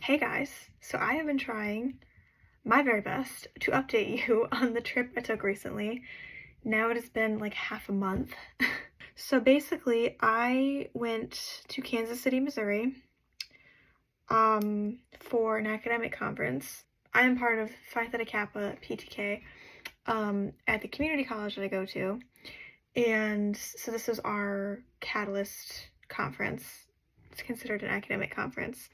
Hey guys, so I have been trying my very best to update you on the trip I took recently. Now it has been like half a month. So basically, I went to Kansas City, Missouri, for an academic conference. I am part of Phi Theta Kappa PTK, at the community college that I go to. And so this is our Catalyst conference. It's considered an academic conference.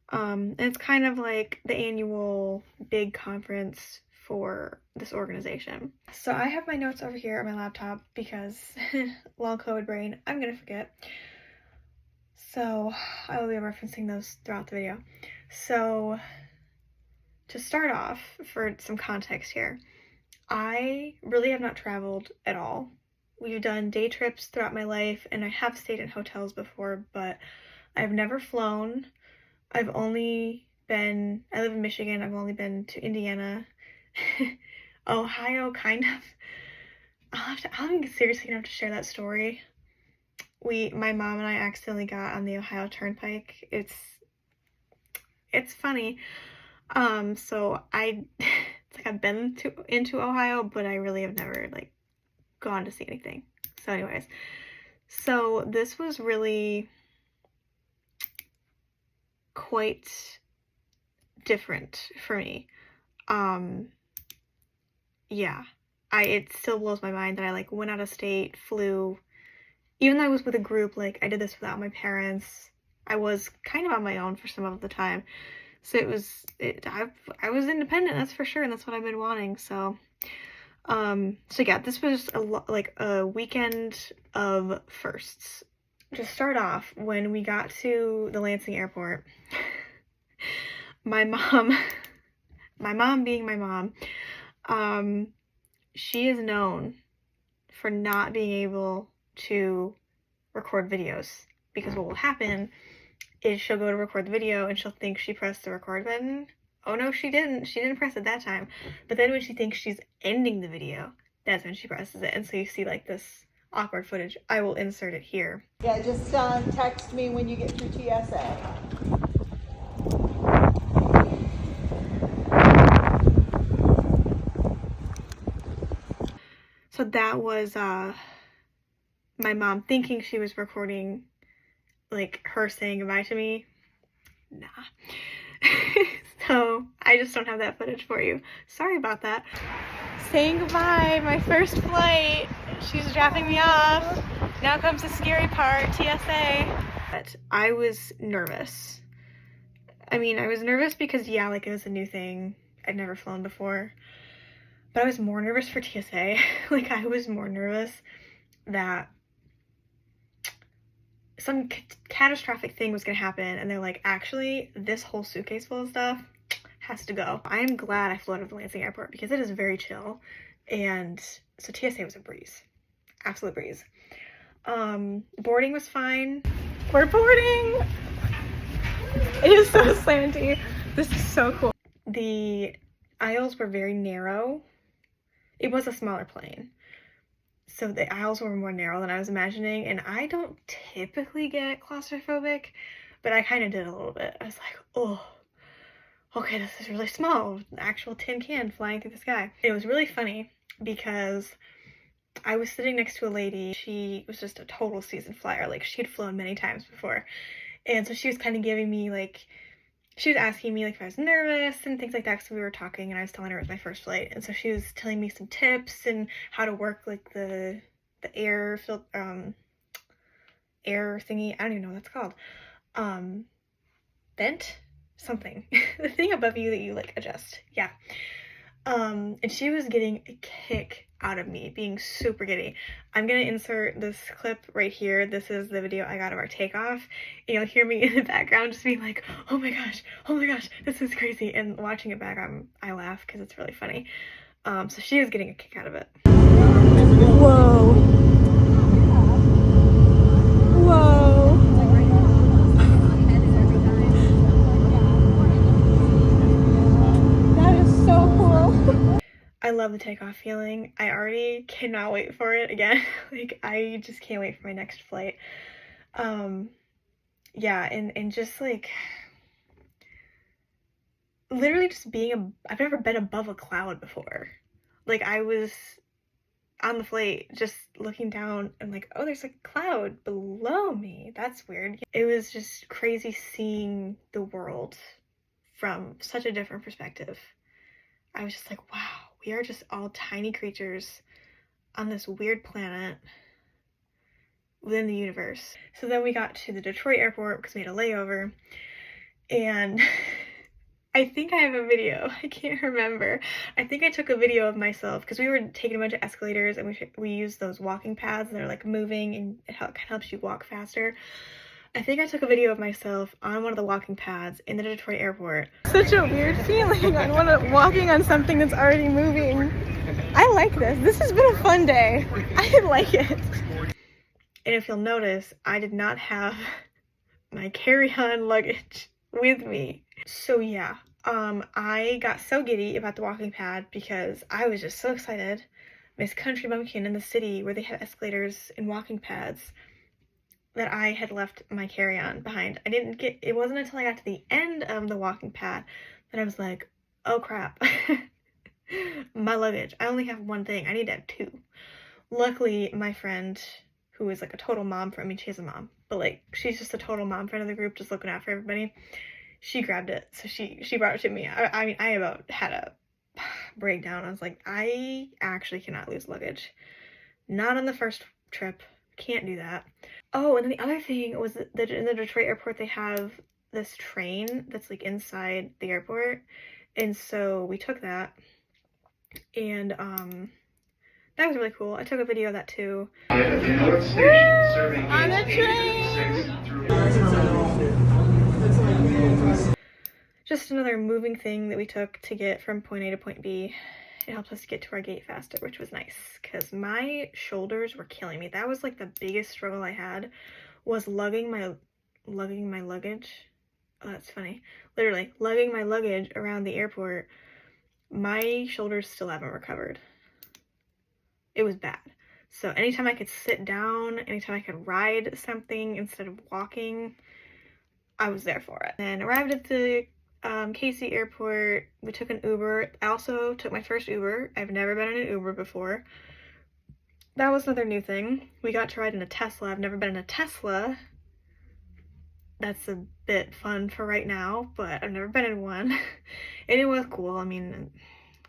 And it's kind of like the annual big conference for this organization. So I have my notes over here on my laptop because long COVID brain, I'm gonna forget. So I will be referencing those throughout the video. So to start off, for some context here, I really have not traveled at all. We've done day trips throughout my life, and I have stayed in hotels before, but I've never flown. I live in Michigan, I've only been to Indiana, Ohio, kind of. I'm seriously gonna have to share that story. My mom and I accidentally got on the Ohio Turnpike. It's funny. So it's like I've been into Ohio, but I really have never like gone to see anything. So anyways, so this was really quite different for me. Yeah, it still blows my mind that I like went out of state, flew, even though I was with a group. Like, I did this without my parents. I was kind of on my own for some of the time, so I was independent, that's for sure, and that's what I've been wanting. So yeah, this was like a weekend of firsts. To start off, when we got to the Lansing airport, my mom being my mom, she is known for not being able to record videos, because what will happen is she'll go to record the video and she'll think she pressed the record button. Oh no, she didn't press it that time. But then when she thinks she's ending the video, that's when she presses it, and so you see like this awkward footage. I will insert it here. Yeah, just text me when you get through TSA. So that was my mom thinking she was recording, like, her saying goodbye to me. Nah. So I just don't have that footage for you. Sorry about that. Saying goodbye, my first flight. She's dropping me off. Now comes the scary part, TSA. But I was nervous. I mean, I was nervous because, yeah, like, it was a new thing. I'd never flown before. But I was more nervous for TSA. Like, I was more nervous that some catastrophic thing was gonna happen, and they're like, actually, this whole suitcase full of stuff has to go. I am glad I flew out of the Lansing airport because it is very chill, and so TSA was a breeze. Absolute breeze. Boarding was fine. We're boarding! It is so slanty. This is so cool. The aisles were very narrow. It was a smaller plane, so the aisles were more narrow than I was imagining, and I don't typically get claustrophobic, but I kind of did a little bit. I was like, oh, okay, this is really small. Actual tin can flying through the sky. It was really funny because I was sitting next to a lady. She was just a total seasoned flyer. Like, she had flown many times before, and so she was kind of giving me, like, she was asking me, like, if I was nervous and things like that, so we were talking, and I was telling her it was my first flight, and so she was telling me some tips and how to work, like, the air air thingy. I don't even know what that's called. Vent? Something. The thing above you that you, like, adjust. Yeah. And she was getting a kick out of me being super giddy. I'm gonna insert this clip right here. This is the video I got of our takeoff, and you'll hear me in the background just being like, oh my gosh, this is crazy, and watching it back, I laugh because it's really funny. So she was getting a kick out of it. Whoa. Whoa. That is so cool. I love the takeoff feeling. I already cannot wait for it again. Like, I just can't wait for my next flight. Yeah, and just like literally just I've never been above a cloud before. Like, I was on the flight just looking down and like, oh, there's a cloud below me. That's weird. It was just crazy seeing the world from such a different perspective. I was just like, wow, we are just all tiny creatures on this weird planet within the universe. So then we got to the Detroit airport because we had a layover, and I think I have a video. I can't remember. I think I took a video of myself because we were taking a bunch of escalators, and we used those walking paths that are like moving, and it kind of helps you walk faster. I think I took a video of myself on one of the walking paths in the Detroit airport. Such a weird feeling on walking on something that's already moving. I like this. This has been a fun day. I like it. And if you'll notice, I did not have my carry-on luggage with me. So yeah, I got so giddy about the walking pad because I was just so excited. Miss Country Bumpkin in the city where they have escalators and walking pads, that I had left my carry-on behind. It wasn't until I got to the end of the walking path that I was like, oh crap, my luggage. I only have one thing. I need to have two. Luckily, my friend, who is like a total mom for, I mean, she has a mom, but like, she's just a total mom friend of the group, just looking out for everybody. She grabbed it, so she brought it to me. I mean, I about had a breakdown. I was like, I actually cannot lose luggage. Not on the first trip. Can't do that. Oh, and then the other thing was that in the Detroit airport, they have this train that's like inside the airport. And so we took that, and that was really cool. I took a video of that too. On the train! Just another moving thing that we took to get from point A to point B. It helped us get to our gate faster, which was nice because my shoulders were killing me. That was like the biggest struggle I had, was lugging my luggage. Oh, that's funny. Literally lugging my luggage around the airport. My shoulders still haven't recovered. It was bad. So anytime I could sit down, anytime I could ride something instead of walking, I was there for it. And arrived at the KC airport. We took an Uber. I also took my first Uber. I've never been in an Uber before. That was another new thing. We got to ride in a Tesla. I've never been in a Tesla. That's a bit fun for right now, but I've never been in one. And it was cool. I mean,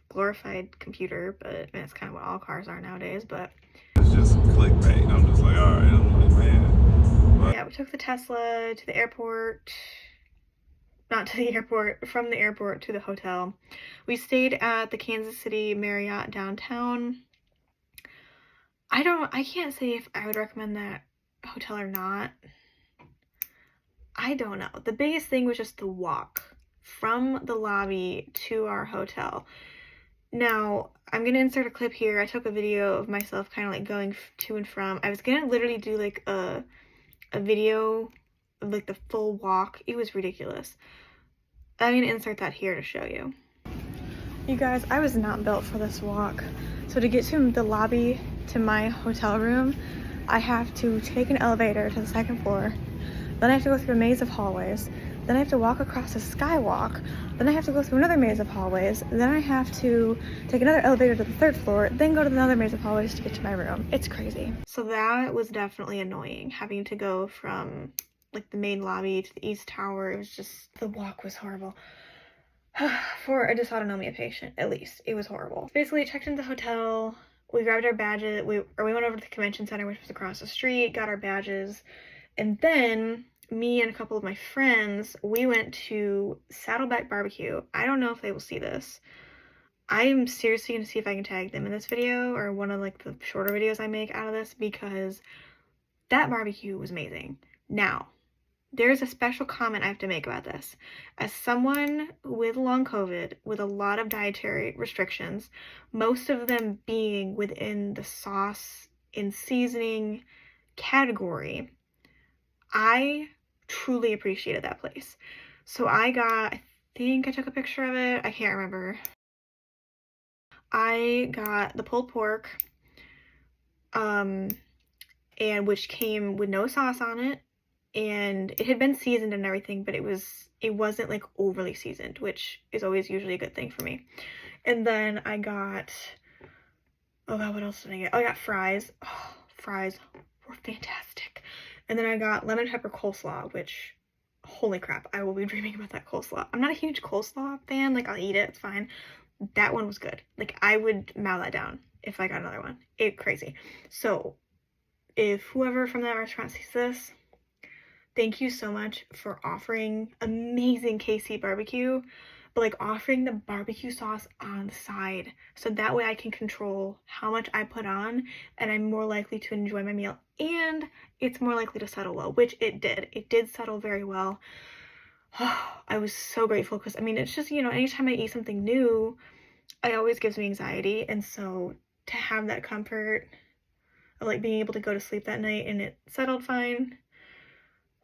glorified computer, but I mean, that's kind of what all cars are nowadays, but it's just clickbait. I'm just like, all right, I'm like, man. But yeah, we took the Tesla to the airport. Not to the airport, from the airport to the hotel. We stayed at the Kansas City Marriott downtown. I can't say if I would recommend that hotel or not. I don't know. The biggest thing was just the walk from the lobby to our hotel. Now, I'm going to insert a clip here. I took a video of myself kind of like going to and from. I was going to literally do like a video of like the full walk. It was ridiculous. I'm going to insert that here to show you. You guys, I was not built for this walk. So to get to the lobby to my hotel room, I have to take an elevator to the second floor. Then I have to go through a maze of hallways. Then I have to walk across a skywalk. Then I have to go through another maze of hallways. Then I have to take another elevator to the third floor, then go to another maze of hallways to get to my room. It's crazy. So that was definitely annoying, having to go from like the main lobby to the East Tower. It was just, the walk was horrible. For a dysautonomia patient, at least. It was horrible. Basically, checked into the hotel. We grabbed our badges. We went over to the convention center, which was across the street, got our badges. And then me and a couple of my friends, we went to Saddleback Barbecue. I don't know if they will see this. I am seriously going to see if I can tag them in this video or one of like the shorter videos I make out of this, because that barbecue was amazing. Now, there's a special comment I have to make about this. As someone with long COVID, with a lot of dietary restrictions, most of them being within the sauce and seasoning category, I truly appreciated that place. So I think I took a picture of it. I can't remember. I got the pulled pork, and which came with no sauce on it. And it had been seasoned and everything, but it was it wasn't like overly seasoned, which is always usually a good thing for me. And then I got, oh god, what else did I get? Oh, I got fries. Oh, fries were fantastic. And then I got lemon pepper coleslaw, which, holy crap, I will be dreaming about that coleslaw. I'm not a huge coleslaw fan, like I'll eat it, it's fine. That one was good. Like I would mow that down if I got another one. Crazy. So if whoever from that restaurant sees this, thank you so much for offering amazing KC barbecue, but like offering the barbecue sauce on the side, so that way I can control how much I put on and I'm more likely to enjoy my meal, and it's more likely to settle well, which it did. It did settle very well. I was so grateful because, I mean, it's just, you know, anytime I eat something new, it always gives me anxiety, and so to have that comfort of like being able to go to sleep that night and it settled fine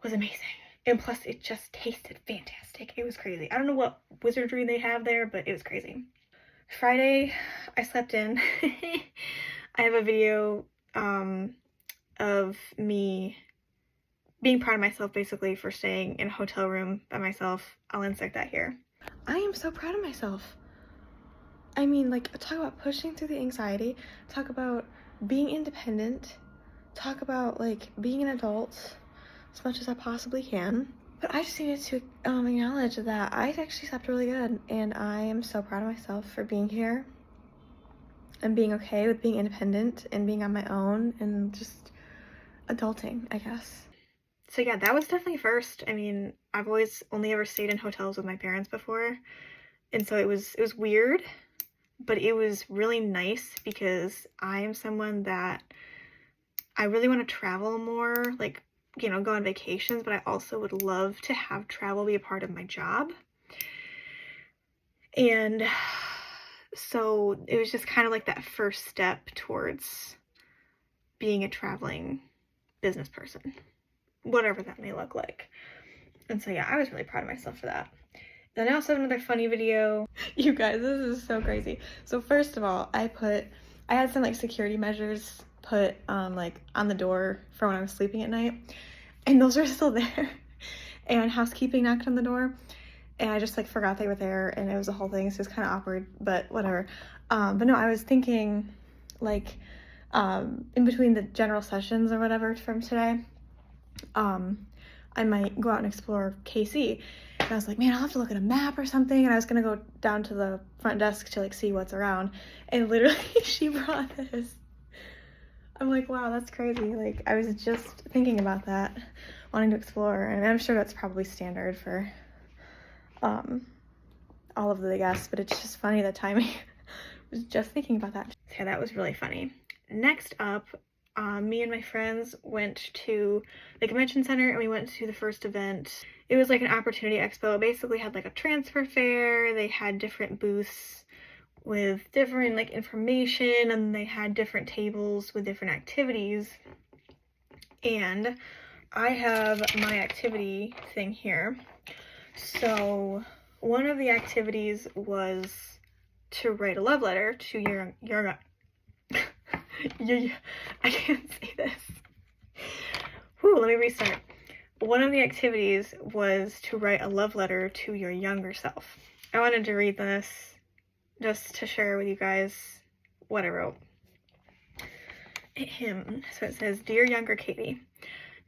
was amazing. And plus it just tasted fantastic. It was crazy. I don't know what wizardry they have there, but it was crazy. Friday, I slept in. I have a video of me being proud of myself basically for staying in a hotel room by myself. I'll insert that here. I am so proud of myself. I mean, like, talk about pushing through the anxiety, talk about being independent, talk about like being an adult as much as I possibly can. But I just needed to acknowledge that I actually slept really good, and I am so proud of myself for being here and being okay with being independent and being on my own and just adulting, I guess. So yeah, that was definitely first. I mean, I've always only ever stayed in hotels with my parents before, and so it was weird, but it was really nice because I am someone that I really want to travel more, like, you know, go on vacations, but I also would love to have travel be a part of my job. And so it was just kind of like that first step towards being a traveling business person, whatever that may look like. And so yeah, I was really proud of myself for that. Then I also have another funny video. You guys, this is so crazy. So first of all, I had some like security measures put like on the door for when I was sleeping at night, and those are still there. And housekeeping knocked on the door, and I just like forgot they were there, and it was a whole thing, so it's kind of awkward, but whatever. But no, I was thinking like in between the general sessions or whatever from today, I might go out and explore KC. And I was like, man, I'll have to look at a map or something. And I was gonna go down to the front desk to like see what's around. And literally she brought this. I'm like, wow, that's crazy. Like, I was just thinking about that, wanting to explore. And I'm sure that's probably standard for all of the guests, but it's just funny that timing. I was just thinking about that. So that was really funny. Next up, me and my friends went to the convention center, and we went to the first event. It was like an opportunity expo. It basically had like a transfer fair. They had different booths with different like information, and they had different tables with different activities. And I have my activity thing here. So one of the activities was to write a love letter to your I can't say this. Whew, let me restart. One of the activities was to write a love letter to your younger self. I wanted to read this just to share with you guys what I wrote. So it says, Dear younger Katie,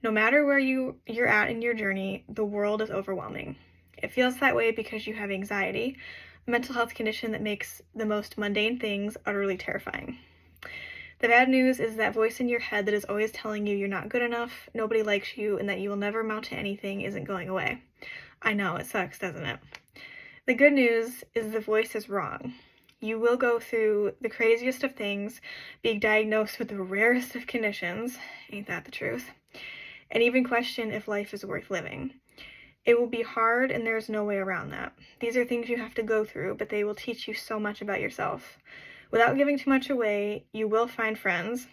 no matter where you're at in your journey, the world is overwhelming. It feels that way because you have anxiety, a mental health condition that makes the most mundane things utterly terrifying. The bad news is that voice in your head that is always telling you you're not good enough, nobody likes you, and that you will never amount to anything isn't going away. I know, it sucks, doesn't it? The good news is the voice is wrong. You will go through the craziest of things, being diagnosed with the rarest of conditions, ain't that the truth, and even question if life is worth living. It will be hard, and there's no way around that. These are things you have to go through, but they will teach you so much about yourself. Without giving too much away, you will find friends,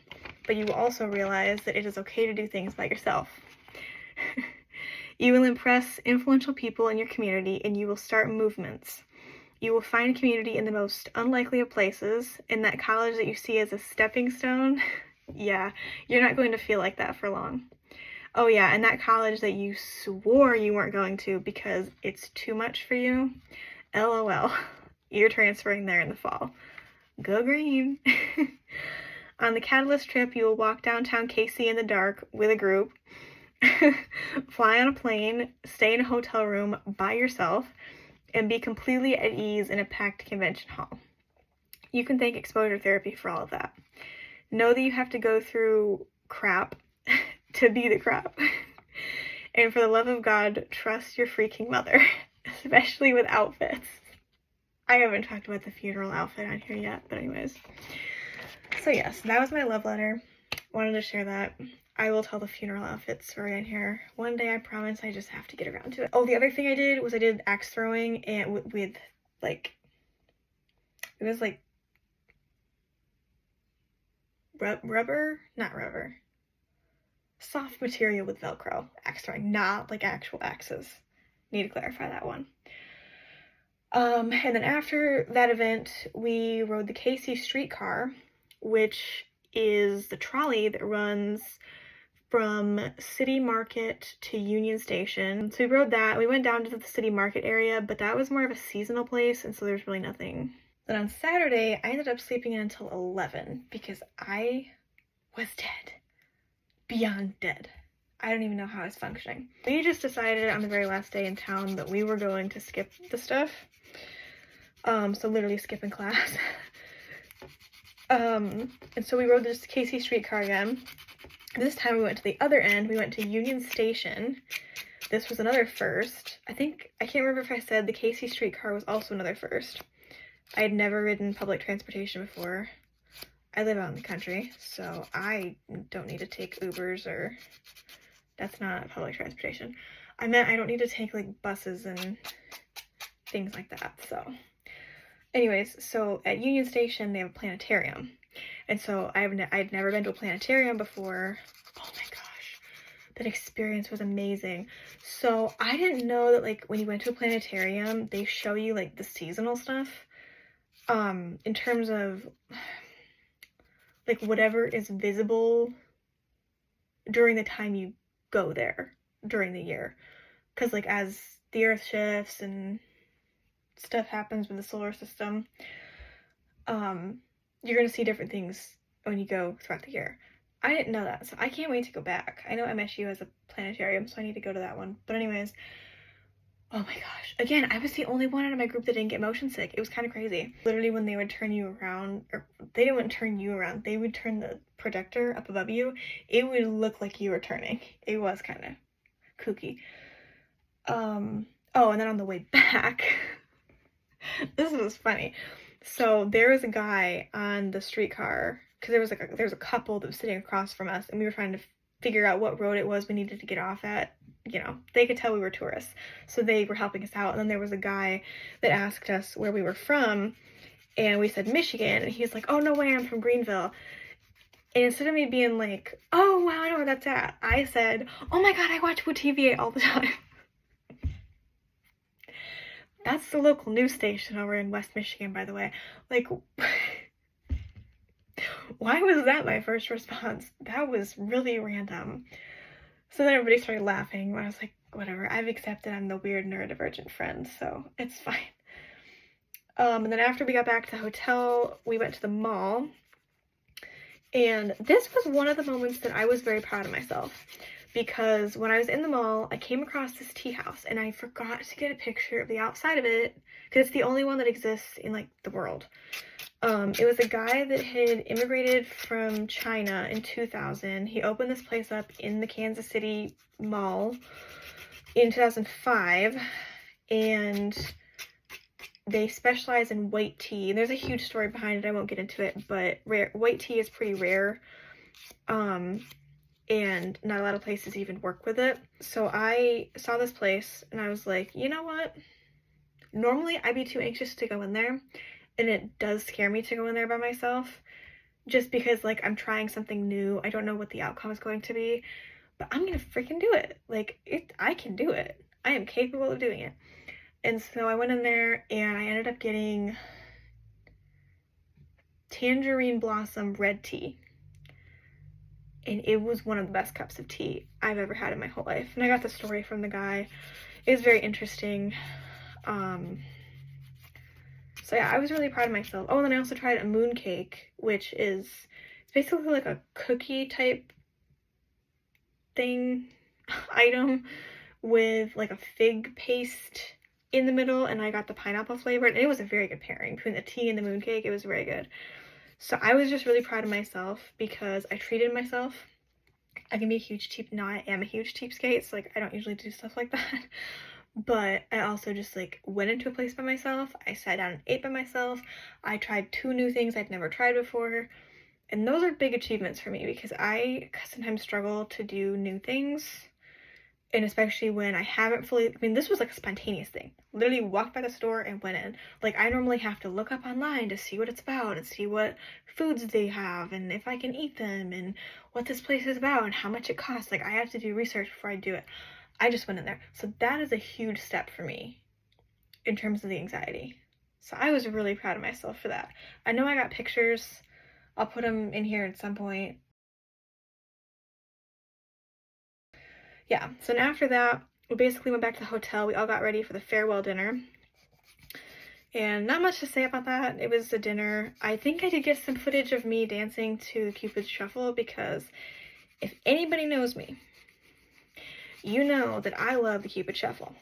but you will also realize that it is okay to do things by yourself. You will impress influential people in your community, and you will start movements. You will find community in the most unlikely of places, in that college that you see as a stepping stone. Yeah, you're not going to feel like that for long. Oh yeah, and that college that you swore you weren't going to because it's too much for you, LOL, you're transferring there in the fall. Go green. On the Catalyst trip, you will walk downtown KC in the dark with a group, fly on a plane, stay in a hotel room by yourself, and be completely at ease in a packed convention hall. You can thank exposure therapy for all of that. Know that you have to go through crap to be the crap. And for the love of God, trust your freaking mother, especially with outfits. I haven't talked about the funeral outfit on here yet, but anyways. So yes, that was my love letter. Wanted to share that. I will tell the funeral outfit story on here one day, I promise. I just have to get around to it. Oh, the other thing I did was I did axe throwing and with like, it was like rubber, not rubber, soft material with Velcro axe throwing, not like actual axes. Need to clarify that one. And then after that event, we rode the KC streetcar, which is the trolley that runs from City Market to Union Station. So we rode that. We went down to the City Market area, but that was more of a seasonal place, and so there's really nothing. Then on Saturday, I ended up sleeping in until 11 because I was dead. Beyond dead. I don't even know how I was functioning. We just decided on the very last day in town that we were going to skip the stuff. So literally skipping class. And so we rode this KC streetcar again. This time we went to the other end. We went to Union Station. This was another first. I can't remember if I said the KC streetcar was also another first. I had never ridden public transportation before. I live out in the country, so I don't need to take Ubers or... That's not public transportation. I meant I don't need to take like buses and things like that, so... Anyways, so at Union Station, they have a planetarium. And so I'd never been to a planetarium before. Oh my gosh, that experience was amazing. So I didn't know that like when you went to a planetarium, they show you like the seasonal stuff. In terms of like whatever is visible during the time you go there during the year. Because like as the earth shifts and stuff happens with the solar system, you're gonna see different things when you go throughout the year. I didn't know that, so I can't wait to go back. I know MSU has a planetarium, so I need to go to that one. But anyways, oh my gosh. Again, I was the only one out of my group that didn't get motion sick. It was kind of crazy. Literally when they would turn you around, or they didn't turn you around, they would turn the projector up above you. It would look like you were turning. It was kind of kooky. Oh, and then on the way back, this was funny. So there was a guy on the streetcar, because there was a couple that was sitting across from us, and we were trying to figure out what road it was we needed to get off at. You know, they could tell we were tourists, so they were helping us out. And then there was a guy that asked us where we were from, and we said Michigan, and he's like, oh, no way, I'm from Greenville. And instead of me being like, oh, wow, I know where that's at, I said, oh my god, I watch WOTVA all the time. That's the local news station over in West Michigan, by the way. Like, why was that my first response? That was really random. So then everybody started laughing. I was like, whatever. I've accepted I'm the weird neurodivergent friend, so it's fine. And then after we got back to the hotel, we went to the mall. And this was one of the moments that I was very proud of myself. Because when I was in the mall, I came across this tea house, and I forgot to get a picture of the outside of it, because it's the only one that exists in, like, the world. It was a guy that had immigrated from China in 2000. He opened this place up in the Kansas City Mall in 2005, and they specialize in white tea. And there's a huge story behind it. I won't get into it, but white tea is pretty rare. And not a lot of places even work with it. So I saw this place and I was like, you know what? Normally I'd be too anxious to go in there, and it does scare me to go in there by myself, just because like I'm trying something new. I don't know what the outcome is going to be, but I'm gonna freaking do it. Like I can do it. I am capable of doing it. And so I went in there and I ended up getting tangerine blossom red tea. and it was one of the best cups of tea I've ever had in my whole life. And I got the story from the guy. It was very interesting. So yeah, I was really proud of myself. Oh, and then I also tried a moon cake, which is basically like a cookie type thing, item, with like a fig paste in the middle, and I got the pineapple flavor, and it was a very good pairing between the tea and the moon cake. It was very good. So I was just really proud of myself because I treated myself. I can be a huge I am a huge cheapskate, so like I don't usually do stuff like that. But I also just like went into a place by myself. I sat down and ate by myself. I tried 2 new things I'd never tried before. And those are big achievements for me because I sometimes struggle to do new things. And especially when I haven't fully, I mean, this was like a spontaneous thing. Literally walked by the store and went in. Like, I normally have to look up online to see what it's about and see what foods they have and if I can eat them and what this place is about and how much it costs. Like, I have to do research before I do it. I just went in there. So that is a huge step for me in terms of the anxiety. So I was really proud of myself for that. I know I got pictures. I'll put them in here at some point. Yeah, so then after that, we basically went back to the hotel. We all got ready for the farewell dinner. And not much to say about that. It was a dinner. I think I did get some footage of me dancing to Cupid's Shuffle because if anybody knows me, you know that I love the Cupid Shuffle.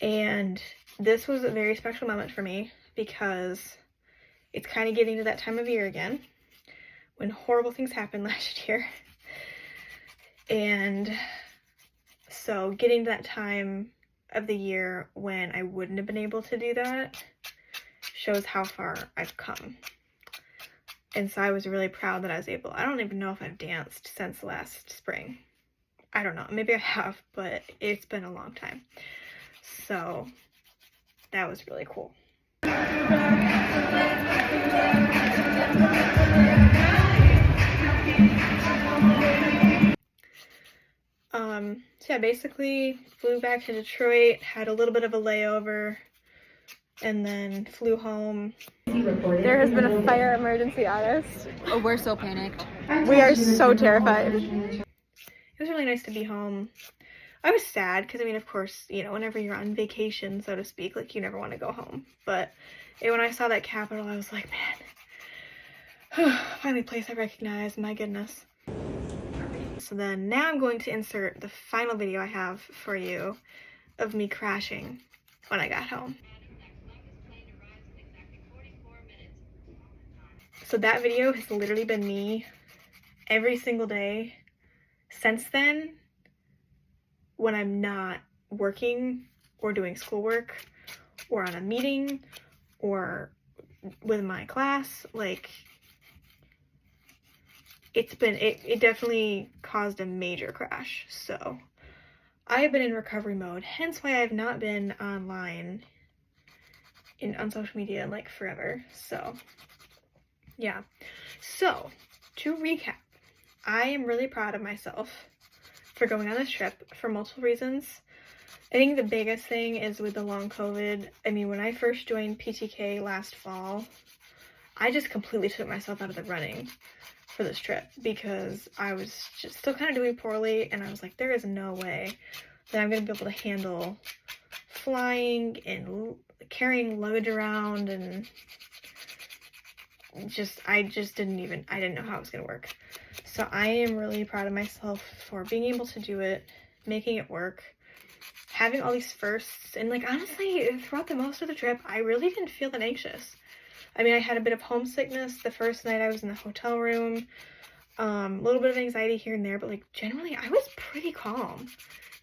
And this was a very special moment for me because it's kind of getting to that time of year again when horrible things happened last year. And so getting to that time of the year when I wouldn't have been able to do that shows how far I've come. And so I was really proud that I was able. I don't even know if I've danced since last spring. I don't know. Maybe I have, but it's been a long time. So that was really cool. So yeah, basically flew back to Detroit, had a little bit of a layover, and then flew home. There has been a fire emergency on us. Oh, we're so panicked. We are so terrified. It was really nice to be home. I was sad because, I mean, of course, you know, whenever you're on vacation, so to speak, like, you never want to go home. But when I saw that Capitol, I was like, man, finally a place I recognize, my goodness. So then now I'm going to insert the final video I have for you of me crashing when I got home. So that video has literally been me every single day since then when I'm not working or doing schoolwork or on a meeting or with my class. Like, it definitely caused a major crash. So I have been in recovery mode, hence why I have not been online on social media in like forever. So yeah. So to recap, I am really proud of myself for going on this trip for multiple reasons. I think the biggest thing is with the long COVID. I mean, when I first joined PTK last fall, I just completely took myself out of the running for this trip because I was just still kind of doing poorly, and I was like, there is no way that I'm going to be able to handle flying and carrying luggage around, and I didn't know how it was going to work. So I am really proud of myself for being able to do it, making it work, having all these firsts, and like, honestly, throughout the most of the trip, I really didn't feel that anxious. I mean, I had a bit of homesickness the first night I was in the hotel room, a little bit of anxiety here and there, but like, generally, I was pretty calm.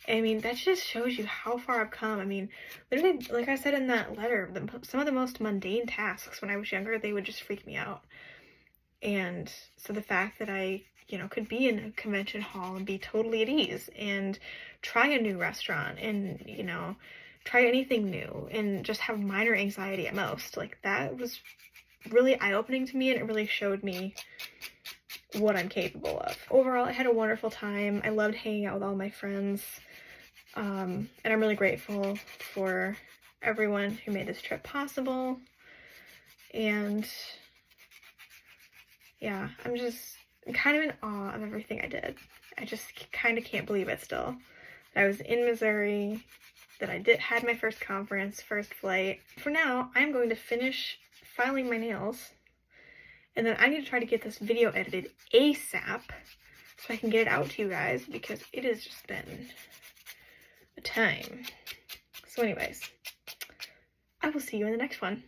I mean, that just shows you how far I've come. I mean, literally, like I said in that letter, some of the most mundane tasks when I was younger, they would just freak me out. And so the fact that I, you know, could be in a convention hall and be totally at ease and try a new restaurant and, you know, try anything new and just have minor anxiety at most, like, that was really eye-opening to me, and it really showed me what I'm capable of. Overall, I had a wonderful time. I loved hanging out with all my friends, and I'm really grateful for everyone who made this trip possible. And yeah, I'm kind of in awe of everything I did. I just kind of can't believe it still. That I was in Missouri, that I had my first conference, first flight. For now, I'm going to finish filing my nails, and then I need to try to get this video edited ASAP so I can get it out to you guys, because it has just been a time. So anyways, I will see you in the next one.